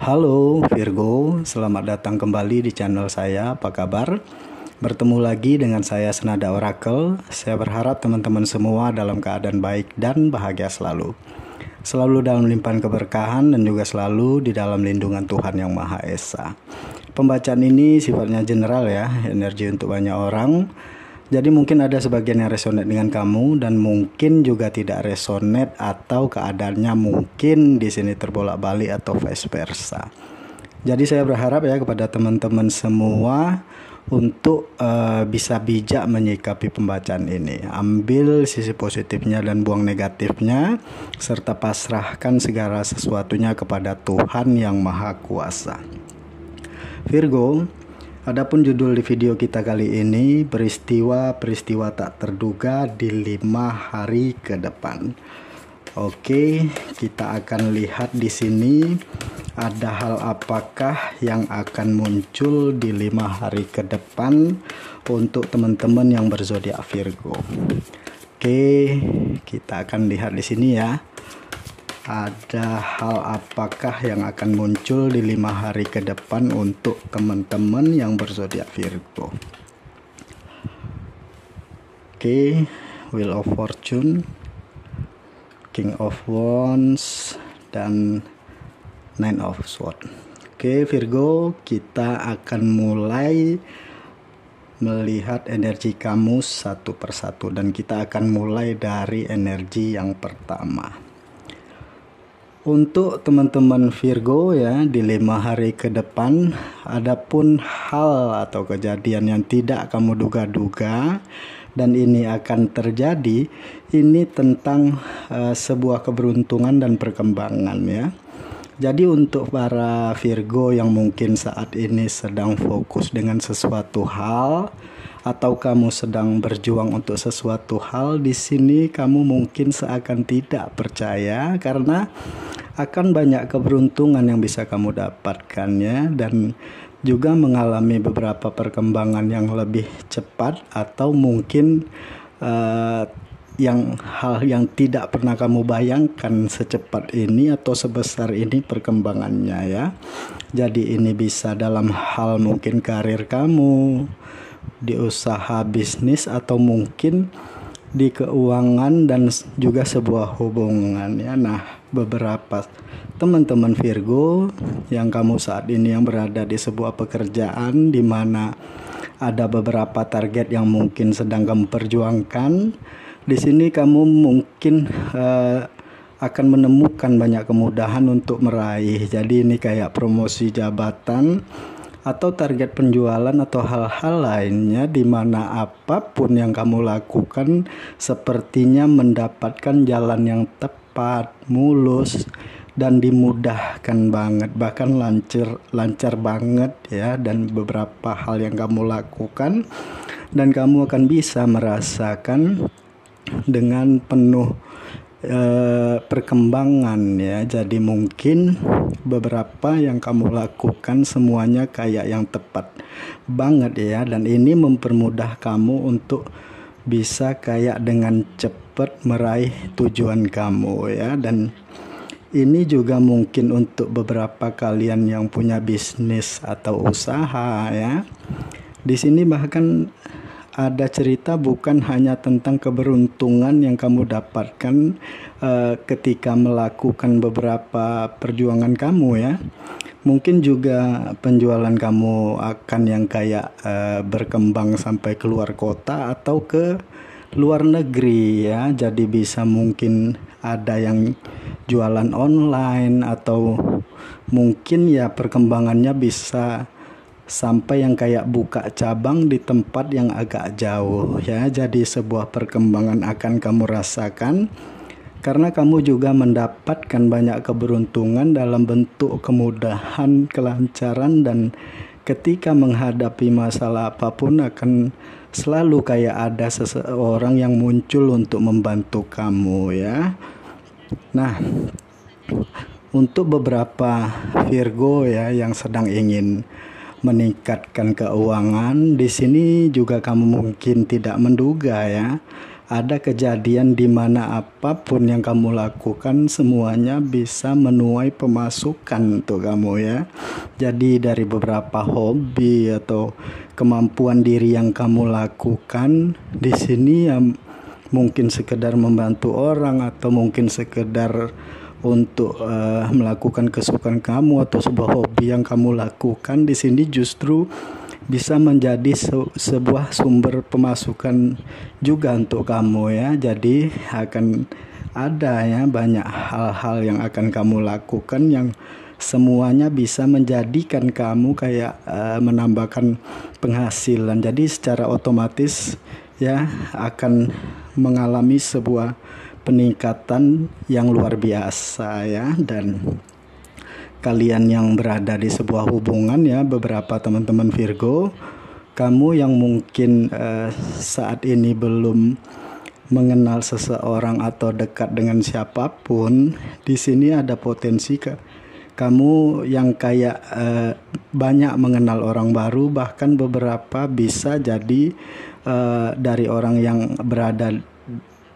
Halo Virgo, selamat datang kembali di channel saya. Apa kabar? Bertemu lagi dengan saya Senada Oracle. Saya berharap teman-teman semua dalam keadaan baik dan bahagia selalu. Selalu dalam limpahan keberkahan dan juga selalu di dalam lindungan Tuhan Yang Maha Esa. Pembacaan ini sifatnya general ya, energi untuk banyak orang. Jadi mungkin ada sebagian yang resonate dengan kamu dan mungkin juga tidak resonate atau keadaannya mungkin di sini terbolak-balik atau vice versa. Jadi saya berharap ya kepada teman-teman semua untuk bisa bijak menyikapi pembacaan ini. Ambil sisi positifnya dan buang negatifnya serta pasrahkan segala sesuatunya kepada Tuhan Yang Maha Kuasa. Virgo, adapun judul di video kita kali ini, peristiwa-peristiwa tak terduga di 5 hari ke depan. Oke, kita akan lihat di sini ada hal apakah yang akan muncul di 5 hari ke depan untuk teman-teman yang berzodiak Virgo. Oke, kita akan lihat di sini ya. Ada hal apakah yang akan muncul di 5 hari ke depan untuk teman-teman yang berzodiak Virgo. Oke, Wheel of Fortune, King of Wands, dan Nine of Swords. Oke Virgo, kita akan mulai melihat energi kamu satu persatu dan kita akan mulai dari energi yang pertama. Untuk teman-teman Virgo ya, di 5 hari ke depan, adapun hal atau kejadian yang tidak kamu duga-duga dan ini akan terjadi, ini tentang sebuah keberuntungan dan perkembangan ya. Jadi untuk para Virgo yang mungkin saat ini sedang fokus dengan sesuatu hal atau kamu sedang berjuang untuk sesuatu hal, di sini kamu mungkin seakan tidak percaya karena akan banyak keberuntungan yang bisa kamu dapatkan ya, dan juga mengalami beberapa perkembangan yang lebih cepat atau mungkin hal yang tidak pernah kamu bayangkan secepat ini atau sebesar ini perkembangannya ya. Jadi ini bisa dalam hal mungkin karir kamu, di usaha bisnis, atau mungkin di keuangan dan juga sebuah hubungan ya. Nah, beberapa teman-teman Virgo yang kamu saat ini yang berada di sebuah pekerjaan di mana ada beberapa target yang mungkin sedang kamu perjuangkan, di sini kamu mungkin akan menemukan banyak kemudahan untuk meraih. Jadi ini kayak promosi jabatan atau target penjualan atau hal-hal lainnya di mana apapun yang kamu lakukan sepertinya mendapatkan jalan yang tepat, mulus, dan dimudahkan banget, bahkan lancar banget ya. Dan beberapa hal yang kamu lakukan dan kamu akan bisa merasakan dengan penuh perkembangan ya. Jadi mungkin beberapa yang kamu lakukan semuanya kayak yang tepat banget ya, dan ini mempermudah kamu untuk bisa kayak dengan cepat meraih tujuan kamu ya. Dan ini juga mungkin untuk beberapa kalian yang punya bisnis atau usaha ya. Di sini bahkan ada cerita bukan hanya tentang keberuntungan yang kamu dapatkan ketika melakukan beberapa perjuangan kamu ya. Mungkin juga penjualan kamu akan yang kayak berkembang sampai keluar kota atau ke luar negeri ya. Jadi bisa mungkin ada yang jualan online atau mungkin ya perkembangannya bisa sampai yang kayak buka cabang di tempat yang agak jauh ya. Jadi sebuah perkembangan akan kamu rasakan karena kamu juga mendapatkan banyak keberuntungan dalam bentuk kemudahan, kelancaran, dan ketika menghadapi masalah apapun akan selalu kayak ada seseorang yang muncul untuk membantu kamu ya. Nah, untuk beberapa Virgo ya yang sedang ingin meningkatkan keuangan, di sini juga kamu mungkin tidak menduga ya, ada kejadian di mana apapun yang kamu lakukan semuanya bisa menuai pemasukan untuk kamu ya. Jadi dari beberapa hobi atau kemampuan diri yang kamu lakukan di sini ya, mungkin sekedar membantu orang atau mungkin sekedar untuk melakukan kesukaan kamu atau sebuah hobi yang kamu lakukan di sini justru bisa menjadi sebuah sumber pemasukan juga untuk kamu ya. Jadi akan ada ya banyak hal-hal yang akan kamu lakukan yang semuanya bisa menjadikan kamu kayak menambahkan penghasilan. Jadi secara otomatis ya akan mengalami sebuah peningkatan yang luar biasa ya. Dan kalian yang berada di sebuah hubungan ya, beberapa teman-teman Virgo, kamu yang mungkin saat ini belum mengenal seseorang atau dekat dengan siapapun, di sini ada potensi kamu yang kayak banyak mengenal orang baru, bahkan beberapa bisa jadi dari orang yang berada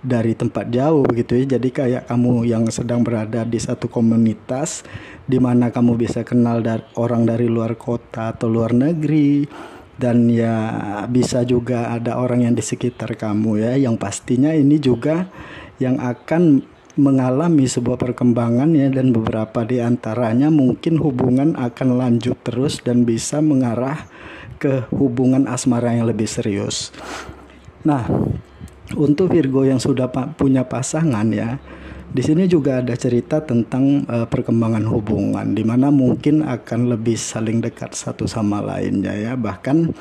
dari tempat jauh begitu ya. Jadi kayak kamu yang sedang berada di satu komunitas di mana kamu bisa kenal orang dari luar kota atau luar negeri, dan ya bisa juga ada orang yang di sekitar kamu ya, yang pastinya ini juga yang akan mengalami sebuah perkembangan ya, dan beberapa di antaranya mungkin hubungan akan lanjut terus dan bisa mengarah ke hubungan asmara yang lebih serius. Nah, untuk Virgo yang sudah punya pasangan ya, di sini juga ada cerita tentang perkembangan hubungan di mana mungkin akan lebih saling dekat satu sama lainnya ya, bahkan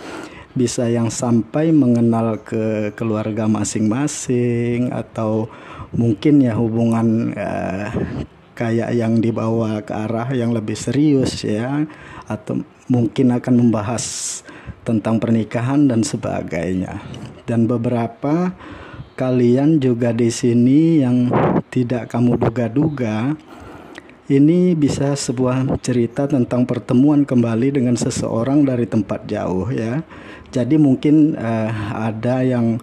bisa yang sampai mengenal ke keluarga masing-masing, atau mungkin ya hubungan kayak yang dibawa ke arah yang lebih serius ya, atau mungkin akan membahas tentang pernikahan dan sebagainya. Dan beberapa kalian juga di sini yang tidak kamu duga-duga, ini bisa sebuah cerita tentang pertemuan kembali dengan seseorang dari tempat jauh ya. Jadi mungkin ada yang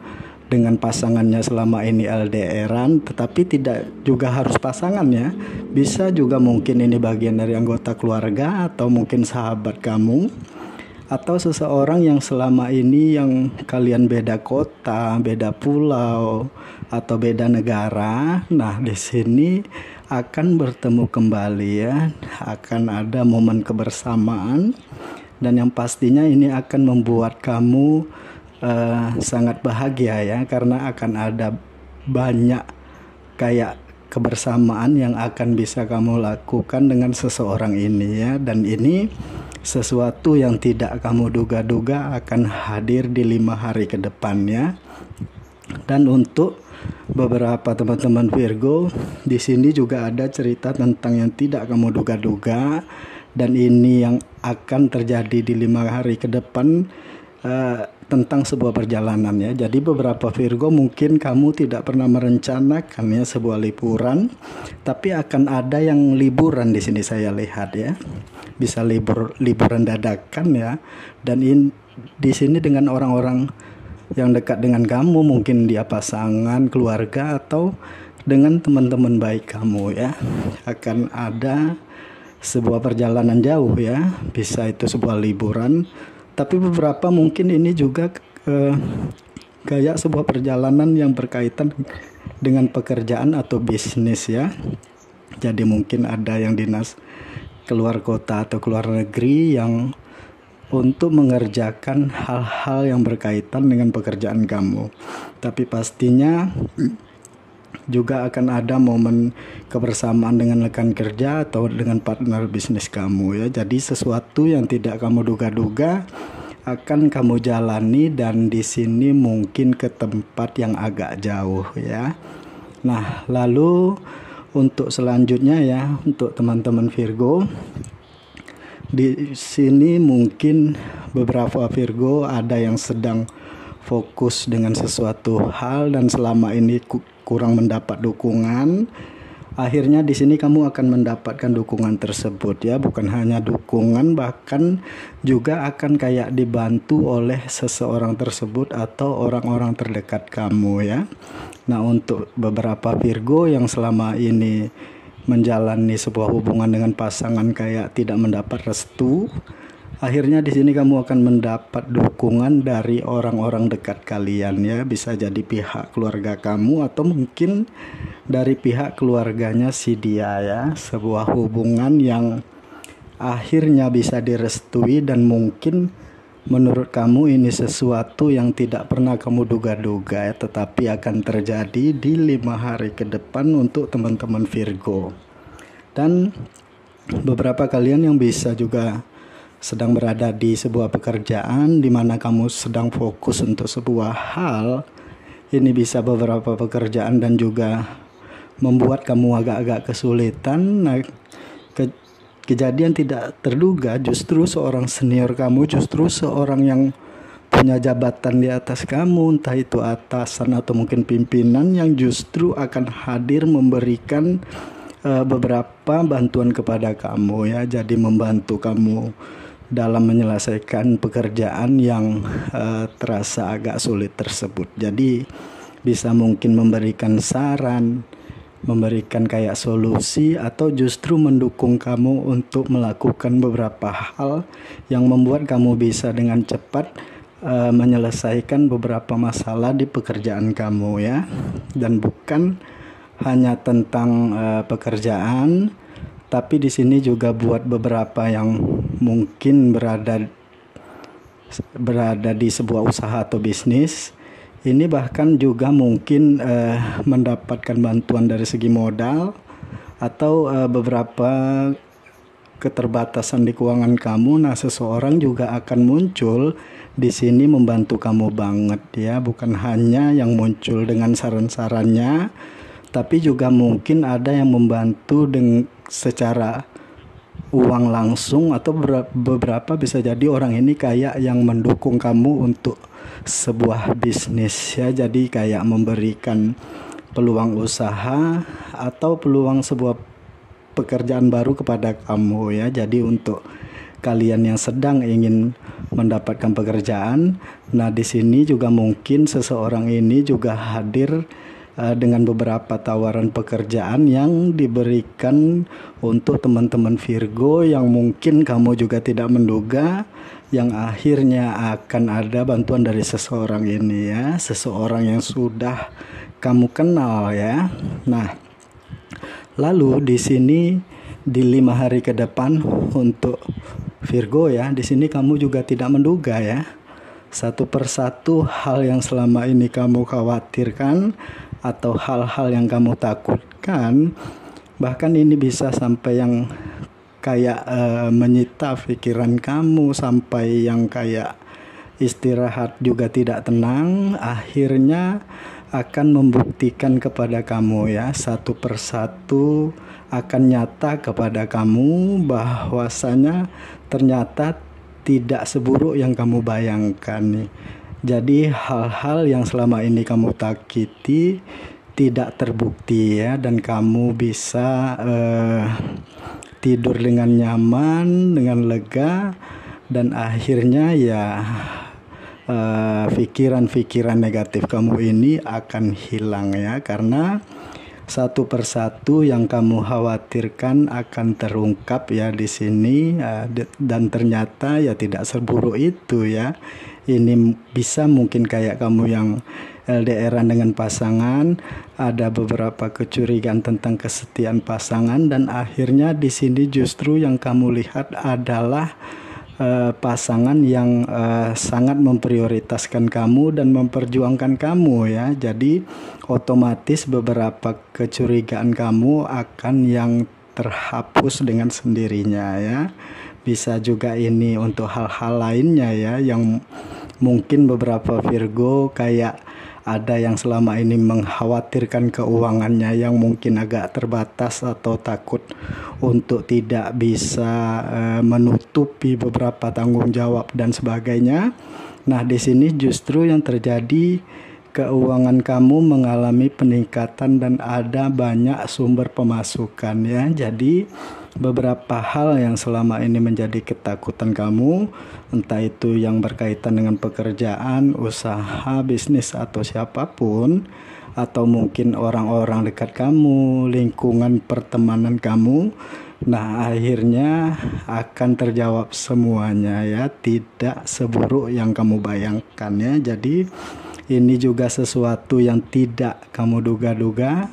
dengan pasangannya selama ini LDRan, tetapi tidak juga harus pasangan ya. Bisa juga mungkin ini bagian dari anggota keluarga atau mungkin sahabat kamu, atau seseorang yang selama ini yang kalian beda kota, beda pulau, atau beda negara. Nah, di sini akan bertemu kembali ya, akan ada momen kebersamaan, dan yang pastinya ini akan membuat kamu sangat bahagia ya, karena akan ada banyak kayak kebersamaan yang akan bisa kamu lakukan dengan seseorang ini ya. Dan ini sesuatu yang tidak kamu duga-duga akan hadir di 5 hari ke depannya. Dan untuk beberapa teman-teman Virgo, di sini juga ada cerita tentang yang tidak kamu duga-duga, dan ini yang akan terjadi di 5 hari ke depan tentang sebuah perjalanan ya. Jadi beberapa Virgo mungkin kamu tidak pernah merencanakan ya sebuah liburan, tapi akan ada yang liburan di sini saya lihat ya. Bisa liburan dadakan ya, dan di sini dengan orang-orang yang dekat dengan kamu, mungkin dia pasangan, keluarga, atau dengan teman-teman baik kamu ya. Akan ada sebuah perjalanan jauh ya, bisa itu sebuah liburan, tapi beberapa mungkin ini juga kayak sebuah perjalanan yang berkaitan dengan pekerjaan atau bisnis ya. Jadi mungkin ada yang dinas keluar kota atau keluar negeri yang untuk mengerjakan hal-hal yang berkaitan dengan pekerjaan kamu. Tapi pastinya juga akan ada momen kebersamaan dengan rekan kerja atau dengan partner bisnis kamu ya. Jadi sesuatu yang tidak kamu duga-duga akan kamu jalani, dan di sini mungkin ke tempat yang agak jauh ya. Nah, lalu untuk selanjutnya ya, untuk teman-teman Virgo, di sini mungkin beberapa Virgo ada yang sedang fokus dengan sesuatu hal dan selama ini kurang mendapat dukungan, Akhirnya di sini kamu akan mendapatkan dukungan tersebut ya, bukan hanya dukungan, bahkan juga akan kayak dibantu oleh seseorang tersebut atau orang-orang terdekat kamu ya. Nah, untuk beberapa Virgo yang selama ini menjalani sebuah hubungan dengan pasangan kayak tidak mendapat restu, akhirnya di sini kamu akan mendapat dukungan dari orang-orang dekat kalian ya, bisa jadi pihak keluarga kamu atau mungkin dari pihak keluarganya si dia ya. Sebuah hubungan yang akhirnya bisa direstui dan mungkin menurut kamu ini sesuatu yang tidak pernah kamu duga-duga ya, tetapi akan terjadi di 5 hari ke depan untuk teman-teman Virgo. Dan beberapa kalian yang bisa juga sedang berada di sebuah pekerjaan di mana kamu sedang fokus untuk sebuah hal, ini bisa beberapa pekerjaan dan juga membuat kamu agak-agak kesulitan. Nah, kejadian tidak terduga justru seorang senior kamu, justru seorang yang punya jabatan di atas kamu, entah itu atasan atau mungkin pimpinan, yang justru akan hadir memberikan beberapa bantuan kepada kamu ya, jadi membantu kamu dalam menyelesaikan pekerjaan yang terasa agak sulit tersebut. Jadi bisa mungkin memberikan saran, memberikan kayak solusi, atau justru mendukung kamu untuk melakukan beberapa hal yang membuat kamu bisa dengan cepat menyelesaikan beberapa masalah di pekerjaan kamu ya. Dan bukan hanya tentang pekerjaan, tapi di sini juga buat beberapa yang mungkin berada di sebuah usaha atau bisnis. Ini bahkan juga mungkin mendapatkan bantuan dari segi modal atau beberapa keterbatasan di keuangan kamu. Nah, seseorang juga akan muncul di sini membantu kamu banget ya, bukan hanya yang muncul dengan saran-sarannya, tapi juga mungkin ada yang membantu secara uang langsung, atau beberapa bisa jadi orang ini kayak yang mendukung kamu untuk sebuah bisnis ya, jadi kayak memberikan peluang usaha atau peluang sebuah pekerjaan baru kepada kamu ya. Jadi untuk kalian yang sedang ingin mendapatkan pekerjaan, nah di sini juga mungkin seseorang ini juga hadir dengan beberapa tawaran pekerjaan yang diberikan untuk teman-teman Virgo yang mungkin kamu juga tidak menduga, yang akhirnya akan ada bantuan dari seseorang ini ya, seseorang yang sudah kamu kenal ya. Nah, lalu di sini di 5 hari ke depan untuk Virgo ya, di sini kamu juga tidak menduga ya, satu persatu hal yang selama ini kamu khawatirkan atau hal-hal yang kamu takutkan, bahkan ini bisa sampai yang kayak menyita pikiran kamu, sampai yang kayak istirahat juga tidak tenang, akhirnya akan membuktikan kepada kamu ya, satu persatu akan nyata kepada kamu bahwasanya ternyata tidak seburuk yang kamu bayangkan nih. Jadi hal-hal yang selama ini kamu takiti tidak terbukti ya, dan kamu bisa tidur dengan nyaman, dengan lega, dan akhirnya ya pikiran-pikiran negatif kamu ini akan hilang ya, karena satu persatu yang kamu khawatirkan akan terungkap ya di sini, dan ternyata ya tidak seburuk itu ya. Ini bisa mungkin kayak kamu yang LDRan dengan pasangan, ada beberapa kecurigaan tentang kesetiaan pasangan, dan akhirnya di sini justru yang kamu lihat adalah pasangan yang sangat memprioritaskan kamu dan memperjuangkan kamu ya. Jadi otomatis beberapa kecurigaan kamu akan yang terhapus dengan sendirinya ya. Bisa juga ini untuk hal-hal lainnya ya, yang mungkin beberapa Virgo kayak ada yang selama ini mengkhawatirkan keuangannya yang mungkin agak terbatas atau takut untuk tidak bisa menutupi beberapa tanggung jawab dan sebagainya. Nah, di sini justru yang terjadi keuangan kamu mengalami peningkatan dan ada banyak sumber pemasukan ya. Jadi beberapa hal yang selama ini menjadi ketakutan kamu, entah itu yang berkaitan dengan pekerjaan, usaha, bisnis atau siapapun, atau mungkin orang-orang dekat kamu, lingkungan pertemanan kamu, nah akhirnya akan terjawab semuanya ya, tidak seburuk yang kamu bayangkan ya. Jadi ini juga sesuatu yang tidak kamu duga-duga,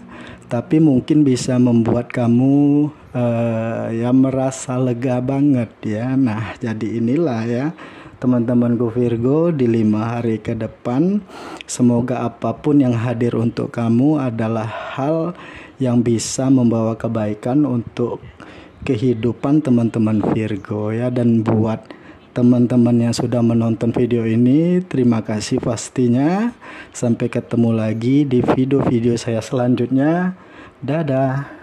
tapi mungkin bisa membuat kamu ya merasa lega banget ya. Nah, jadi inilah ya teman-temanku Virgo di 5 hari ke depan. Semoga apapun yang hadir untuk kamu adalah hal yang bisa membawa kebaikan untuk kehidupan teman-teman Virgo ya. Dan buat teman-teman yang sudah menonton video ini, terima kasih pastinya. Sampai ketemu lagi di video-video saya selanjutnya. Dadah.